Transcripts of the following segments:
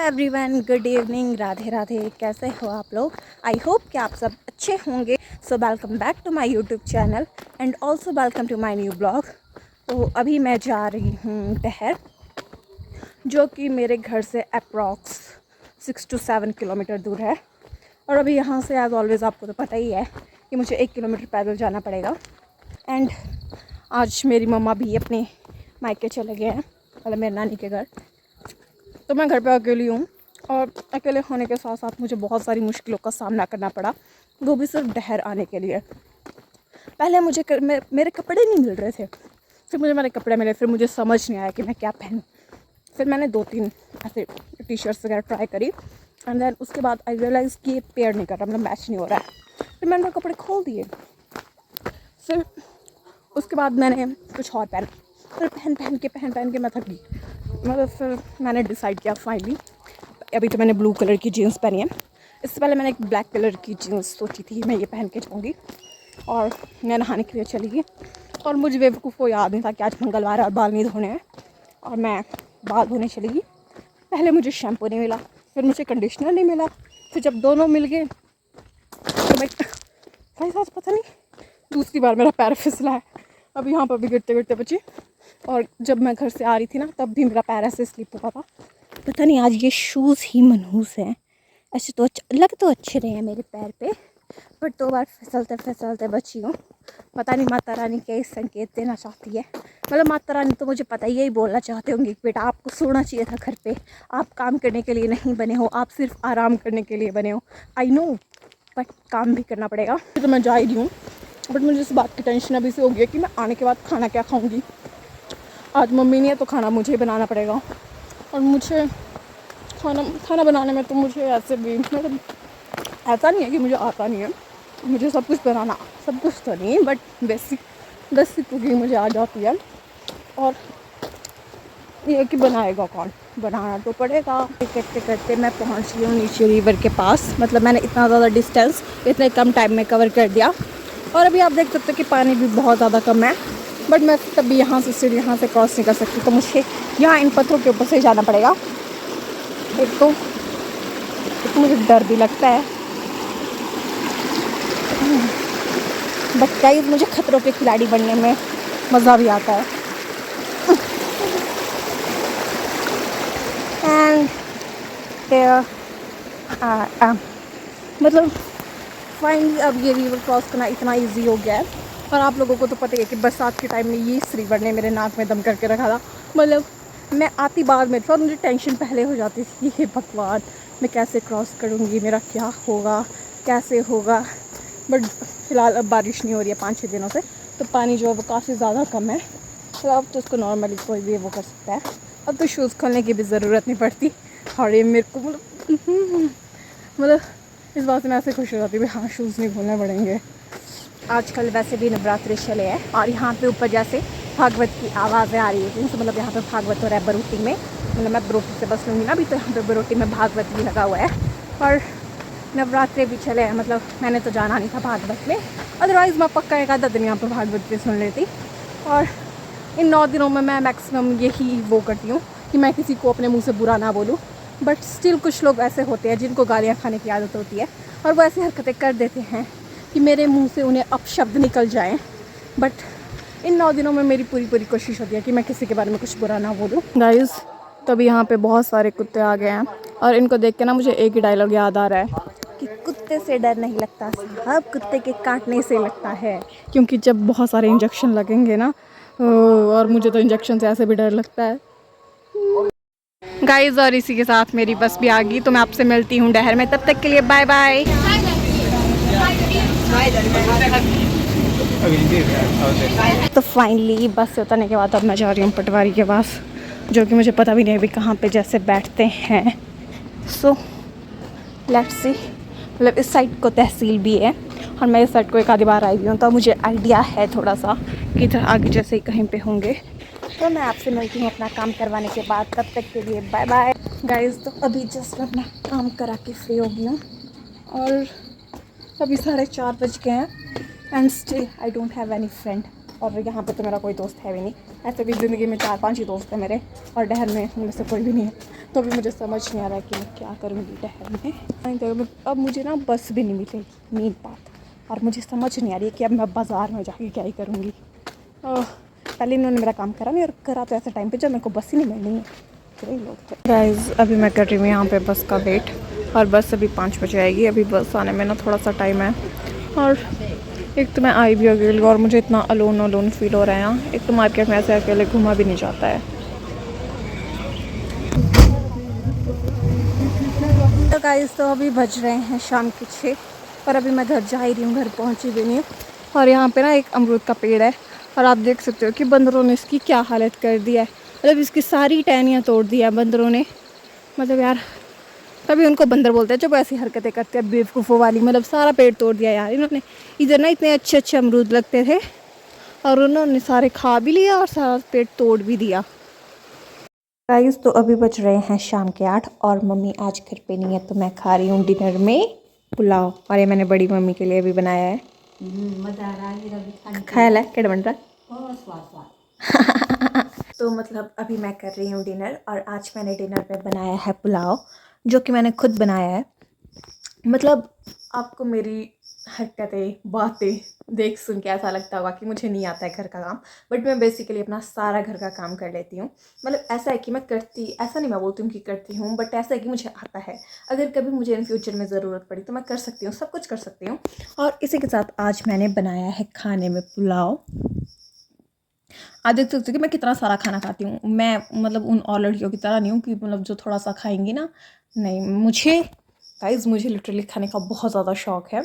Everyone, good evening, Radhe Radhe. कैसे हो आप लोग? आई होप कि आप सब अच्छे होंगे। So welcome back to my YouTube channel and also welcome to my new blog. तो अभी मैं जा रही हूँ डहर, जो कि मेरे घर से अप्रॉक्स 6 to 7 किलोमीटर दूर है। और अभी यहाँ से एज ऑलवेज़ आपको तो पता ही है कि मुझे 1 किलोमीटर पैदल जाना पड़ेगा। एंड आज मेरी मम्मा भी अपने मायके चले गए हैं, मतलब मेरे नानी के घर। तो मैं घर पे अकेली हूँ और अकेले होने के साथ साथ मुझे बहुत सारी मुश्किलों का सामना करना पड़ा, वो भी सिर्फ डहर आने के लिए। पहले मुझे मेरे कपड़े नहीं मिल रहे थे, फिर मुझे मेरे कपड़े मिले, फिर मुझे समझ नहीं आया कि मैं क्या पहनूँ। फिर मैंने 2-3 ऐसे टी शर्ट्स वगैरह ट्राई करी एंड देन उसके बाद आई रियलाइज़ कि ये पेयर नहीं कर रहा, मतलब मैच नहीं हो रहा है। फिर मैंने वो कपड़े खोल दिए। फिर उसके बाद मैंने कुछ और पहना, फिर पहन के मैं थक गई। मतलब फिर मैंने डिसाइड किया फाइनली, अभी तो मैंने ब्लू कलर की जीन्स पहनी है। इससे पहले मैंने एक ब्लैक कलर की जीन्स सोची थी मैं ये पहन के जाऊँगी, और मैं नहाने के लिए चली गई। और मुझे बेवकूफ़ को याद नहीं था कि आज मंगलवार है और बाल नहीं धोने हैं, और मैं बाल धोने चली गई। पहले मुझे शैम्पू नहीं मिला, फिर मुझे कंडीशनर नहीं मिला, फिर जब दोनों मिल गए तो मैं भाई साहब पता नहीं दूसरी बार मेरा पैर फिसला है। अब यहाँ पर भी गिरते गिरते बची, और जब मैं घर से आ रही थी ना तब भी मेरा पैर ऐसे स्लिप हुआ था। पता नहीं आज ये शूज़ ही मनहूस हैं। ऐसे तो लग तो अच्छे रहे हैं मेरे पैर पे, पर 2 बार फिसलते बची हूँ। पता नहीं माता रानी क्या इस संकेत देना चाहती है। मतलब माता रानी तो मुझे पता ही यही बोलना चाहते होंगे कि बेटा आपको सोना चाहिए था घर पे, आप काम करने के लिए नहीं बने हो, आप सिर्फ आराम करने के लिए बने हो। आई नो, बट काम भी करना पड़ेगा। तो मैं जा ही रही हूँ, बट मुझे इस बात की टेंशन अभी से हो गई है कि मैं आने के बाद खाना क्या खाऊँगी। आज मम्मी नहीं है तो खाना मुझे ही बनाना पड़ेगा। और मुझे खाना बनाने में तो मुझे ऐसे भी मतलब ऐसा नहीं है कि मुझे आता नहीं है, मुझे सब कुछ बनाना, सब कुछ तो नहीं बट बेसिक कुकिंग मुझे आ जाती है। और ये कि बनाएगा कौन, बनाना तो पड़ेगा। करते करते मैं पहुंच गई हूँ नीचे रिवर के पास। मतलब मैंने इतना ज़्यादा डिस्टेंस इतने कम टाइम में कवर कर दिया। और अभी आप देख सकते हो कि पानी भी बहुत ज़्यादा कम है, बट मैं तभी यहाँ से सीढ़ी यहाँ से क्रॉस नहीं कर सकती, तो मुझे यहाँ इन पत्थरों के ऊपर से जाना पड़ेगा। एक तो मुझे डर भी लगता है, बट गाइस मुझे खतरों के खिलाड़ी बनने में मज़ा भी आता है। एंड मतलब फाइनली अब ये रिवर क्रॉस करना इतना इजी हो गया है। और आप लोगों को तो पता ही है कि बरसात के टाइम में ये इस रिवर ने मेरे नाक में दम करके रखा था। मतलब मैं आती बाद में थी और मुझे टेंशन पहले हो जाती थी, ये भगवान मैं कैसे क्रॉस करूँगी, मेरा क्या होगा, कैसे होगा। बट फ़िलहाल अब बारिश नहीं हो रही है 5-6 दिनों से, तो पानी जो है वो काफ़ी ज़्यादा कम है। तो अब तो उसको नॉर्मली कोई भी वो कर सकता है। अब तो शूज़ खोलने की भी ज़रूरत नहीं पड़ती। और ये मेरे को मतलब इस बात से मैं ऐसे खुश हो जाती हूँ, हाँ शूज़ नहीं खोलने पड़ेंगे। आजकल वैसे भी नवरात्रि चले हैं और यहाँ पे ऊपर जैसे भागवत की आवाज़ें आ रही है, तो मतलब यहाँ पे भागवत हो रहा है बरोटी में। मतलब मैं बरोटी से बस लूँगी ना, अभी तो यहाँ पे बरोटी में भागवत भी लगा हुआ है। और नवरात्रि भी चले हैं, मतलब मैंने तो जाना नहीं था भागवत में, अदरवाइज़ मैं पक्का एक आधा दिन यहाँ पर भागवत भी सुन लेती। और इन 9 दिनों में मैं मैक्सिमम यही वो करती हूँ कि मैं किसी को अपने मुँह से बुरा ना बोलूँ। बट स्टिल कुछ लोग ऐसे होते हैं जिनको गालियाँ खाने की आदत होती है, और वो ऐसी हरकतें कर देते हैं कि मेरे मुंह से उन्हें अपशब्द निकल जाएं। बट इन 9 दिनों में मेरी पूरी कोशिश होती है कि मैं किसी के बारे में कुछ बुरा ना बोलूं। गाइस तभी यहाँ पे बहुत सारे कुत्ते आ गए हैं, और इनको देख के ना मुझे एक ही डायलॉग याद आ रहा है कि कुत्ते से डर नहीं लगता साहब, कुत्ते के काटने से लगता है। क्योंकि जब बहुत सारे इंजेक्शन लगेंगे ना, और मुझे तो इंजेक्शन से ऐसे भी डर लगता है गाइस। और इसी के साथ मेरी बस भी आ गई, तो मैं आपसे मिलती हूँ डहर में, तब तक के लिए बाय बाय। तो फाइनली बस से उतरने के बाद अब मैं जा रही हूँ पटवारी के पास, जो कि मुझे पता भी नहीं अभी कहाँ पे जैसे बैठते हैं। So let's see. मतलब इस साइड को तहसील भी है और मैं इस साइड को एक आधी बार आई हुई हूँ, तो मुझे आइडिया है थोड़ा सा कि इधर आगे जैसे ही कहीं पे होंगे। तो मैं आपसे मिलती हूँ अपना काम करवाने के बाद, तब तक के लिए बाय बाय गाइस। तो अभी जस्ट अपना काम करा के फ्री हो गई हूँ और अभी 4:30 बज गए हैं and still I don't have any friend. और यहाँ पे तो मेरा कोई दोस्त है भी नहीं, ऐसे भी ज़िंदगी में 4-5 ही दोस्त हैं मेरे, और डहर में उनमें से कोई भी नहीं है। तो अभी मुझे समझ नहीं आ रहा है कि मैं क्या करूँगी ठहर में। अब मुझे ना बस भी नहीं मिलेगी, मेन बात। और मुझे समझ नहीं आ रही है कि अब मैं बाज़ार में जाके क्या ही करूँगी। पहले इन्होंने मेरा काम करा नहीं, और करा तो ऐसे टाइम पे जब मेरे को बस ही नहीं मिलनी है। कई लोग थे गाइस। अभी मैं कर रही हूँ यहाँ पे बस का वेट, और बस अभी 5 बजे आएगी। अभी बस आने में ना थोड़ा सा टाइम है, और एक तो मैं आई भी अकेली, और मुझे इतना अलोन फील हो रहा है यहाँ। एक तो मार्केट में ऐसे अकेले घूमा भी नहीं जाता है। तो गाइस, तो अभी बज रहे हैं शाम के 6, और अभी मैं घर जा ही रही हूँ, घर पहुँची भी नहीं हूँ। और यहाँ पे ना एक अमरूद का पेड़ है, और आप देख सकते हो कि बंदरों ने इसकी क्या हालत कर दी है। मतलब इसकी सारी टहनियाँ तोड़ दी है बंदरों ने। मतलब यार, तभी उनको बंदर बोलते हैं जब ऐसी हरकतें करते हैं बेवकूफ़ों वाली। मतलब सारा पेड़ तोड़ दिया यार इन्होंने। इधर ना इतने अच्छे अच्छे अमरूद लगते थे, और उन्होंने सारे खा भी लिया और सारा पेड़ तोड़ भी दिया। गाइस, तो अभी बज रहे हैं शाम के 8, और मम्मी आज घर पे नहीं है, तो मैं खा रही हूँ डिनर में पुलाव। और ये मैंने बड़ी मम्मी के लिए भी बनाया है। खाया क्या बन रहा तो मतलब अभी मैं कर रही हूँ डिनर, और आज मैंने डिनर में बनाया है पुलाव, जो कि मैंने खुद बनाया है। मतलब आपको मेरी हरकतें बातें देख सुन के ऐसा लगता होगा कि मुझे नहीं आता है घर का काम, बट मैं बेसिकली अपना सारा घर का काम कर लेती हूँ। मतलब ऐसा है कि मैं करती, ऐसा नहीं मैं बोलती हूँ कि करती हूँ, बट ऐसा है कि मुझे आता है। अगर कभी मुझे इन फ्यूचर में ज़रूरत पड़ी तो मैं कर सकती हूँ, सब कुछ कर सकती हूँ। और इसी के साथ आज मैंने बनाया है खाने में पुलाव। आज देख सकते हो कि मैं कितना सारा खाना खाती हूँ। मैं मतलब उन और लड़कियों की तरह नहीं हूँ कि मतलब जो थोड़ा सा खाएंगी ना, नहीं। मुझे लिटरली खाने का बहुत ज़्यादा शौक है,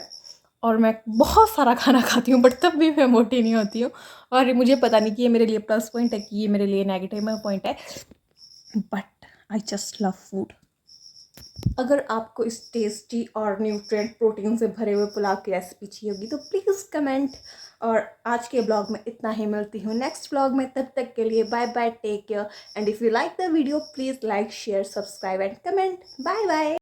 और मैं बहुत सारा खाना खाती हूँ, बट तब भी मैं मोटी नहीं होती हूँ। और मुझे पता नहीं कि ये मेरे लिए प्लस पॉइंट है कि ये मेरे लिए नेगेटिव पॉइंट है, but I just love food. अगर आपको इस टेस्टी और न्यूट्रिएंट प्रोटीन से भरे हुए पुलाव की रेसिपी चाहिए होगी तो प्लीज़ कमेंट। और आज के ब्लॉग में इतना ही, मिलती हूँ नेक्स्ट ब्लॉग में। तब तक के लिए bye bye, take care, and if you like the video please like share subscribe and comment. Bye bye.